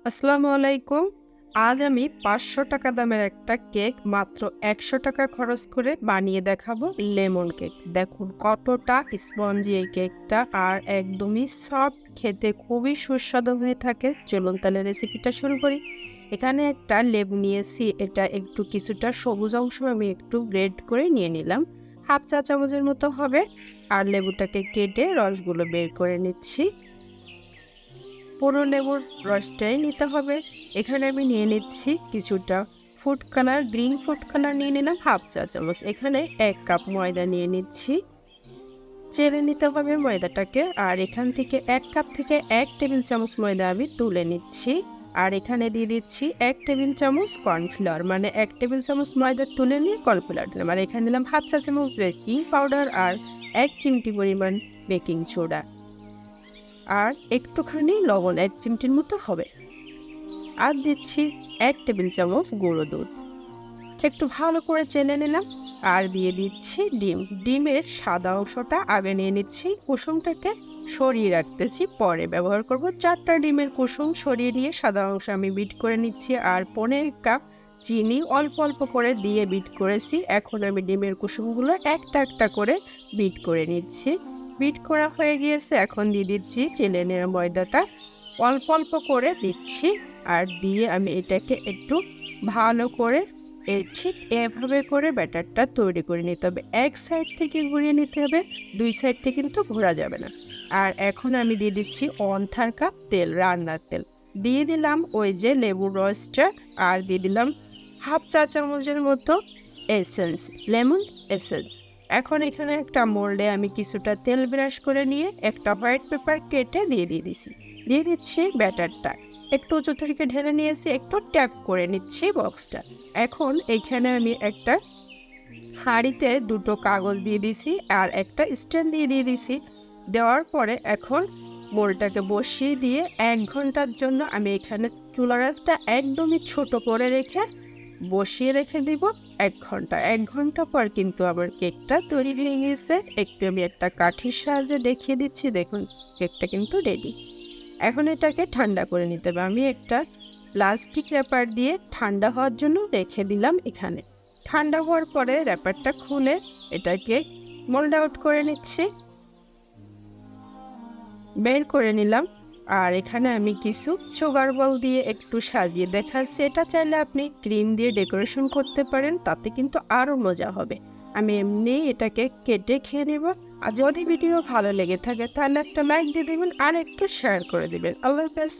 আসসালামু আলাইকুম। আজ আমি ৫০০ টাকা দামের একটা কেক মাত্র ১০০ টাকা খরচ করে বানিয়ে দেখাবো লেমন কেক। দেখুন কতটা স্পঞ্জি এই কেকটা আর একদমই সফট, খেতে খুবই সুস্বাদু হয়ে থাকে। চলুন তাহলে রেসিপিটা শুরু করি। এখানে একটা লেবু নিয়েছি, এটা একটু কিছুটা সবুজ অংশ আমি একটু গ্রেড করে নিয়ে নিলাম। হাফ চা চামচের মতো হবে। আর লেবুটাকে কেটে রসগুলো বের করে নিচ্ছি। পুরো লেবুর রসটাই নিতে হবে। এখানে আমি নিয়ে নিচ্ছি কিছুটা food colour, green food colour নিয়ে নিলাম হাফ চা চামচ। এখানে ১ কাপ ময়দা নিয়ে নিচ্ছি। চেলে নিতে হবে ময়দাটাকে। আর এখান থেকে ১ কাপ থেকে ১ টেবিল চামচ ময়দা আমি তুলে নিচ্ছি। আর এখানে দিয়ে দিচ্ছি ১ টেবিল চামচ কর্নফ্লাওয়ার, মানে ১ টেবিল চামচ ময়দা তুলে নিয়ে কর্নফ্লাওয়ার দিলাম। আর এখানে দিলাম হাফ চা চামচ বেকিং পাউডার আর ১ চিমটি পরিমাণ বেকিং সোডা আর একটুখানি লবণ ১ চিমটির মতো হবে। আর দিচ্ছি ১ টেবিল চামচ গুঁড়ো দুধ। একটু ভালো করে চেলে নিলাম। আর দিয়ে দিচ্ছি ডিম। ডিমের সাদা অংশটা আগে নিয়ে নিচ্ছি, কুসুমটাকে সরিয়ে রাখতেছি, পরে ব্যবহার করব। ৪টা ডিমের কুসুম সরিয়ে নিয়ে সাদা অংশ আমি বিট করে নিচ্ছি। আর ১৫ কাপ চিনি অল্প অল্প করে দিয়ে বিট করেছি। এখন আমি ডিমের কুসুমগুলো একটা একটা করে বিট করে নিচ্ছি। বিট করা হয়ে গিয়েছে, এখন দিয়ে দিচ্ছি চেলে নেওয়া ময়দাটা অল্প অল্প করে দিচ্ছি। আর দিয়ে আমি এটাকে একটু ভালো করে ঠিক এভাবে করে ব্যাটারটা তৈরি করে নিতে হবে। এক সাইড থেকে ঘুরিয়ে নিতে হবে, ২ সাইড থেকে কিন্তু ঘোরা যাবে না। আর এখন আমি দিয়ে দিচ্ছি 1/3 কাপ তেল, রান্নার তেল। দিয়ে দিলাম ওই যে লেবুর রসটা। আর দিয়ে দিলাম হাফ চা চামচের মতো এসেন্স, লেমন এসেন্স। এখন এখানে একটা মোল্ডে আমি কিছুটা তেল ব্রাশ করে নিয়ে একটা হোয়াইট পেপার কেটে দিয়ে দিচ্ছি। দিয়ে দিচ্ছি ব্যাটারটা। একটু উঁচু থেকে ঢেলে নিয়েছি, একটু ট্যাপ করে নিচ্ছি বক্সটা। এখন এখানে আমি একটা হাঁড়িতে ২টো কাগজ দিয়ে দিছি আর একটা স্ট্যান্ড দিয়ে দিছি। দেওয়ার পরে এখন মোলটাকে বসিয়ে দিয়ে ১ ঘন্টার জন্য আমি এখানে চুলার আঁচটা একদমই ছোট করে রেখে বসিয়ে রেখে দিব ১ ঘন্টা। ১ ঘন্টা পর কিন্তু আমার কেকটা তৈরি হয়ে গেছে। একটু আমি একটা কাঠির সাহায্যে দেখিয়ে দিচ্ছি, দেখুন কেকটা কিন্তু রেডি। এখন এটাকে ঠান্ডা করে নিতে হবে। আমি একটা প্লাস্টিক র্যাপার দিয়ে ঠান্ডা হওয়ার জন্য রেখে দিলাম এখানে। ঠান্ডা হওয়ার পরে র্যাপারটা খুলে এটাকে মোল্ড আউট করে নিচ্ছি, বের করে নিলাম। আর এখানে আমি কিছু সুগার বল দিয়ে একটু সাজিয়ে দেখাচ্ছি। এটা চাইলে আপনি ক্রিম দিয়ে ডেকোরেশন করতে পারেন, তাতে কিন্তু আরও মজা হবে। আমি এমনি এটাকে কেটে খেয়ে নেব। আর যদি ভিডিও ভালো লেগে থাকে তাহলে একটা লাইক দিয়ে দেবেন আর একটু শেয়ার করে দেবেন। আল্লাহ হাফেজ।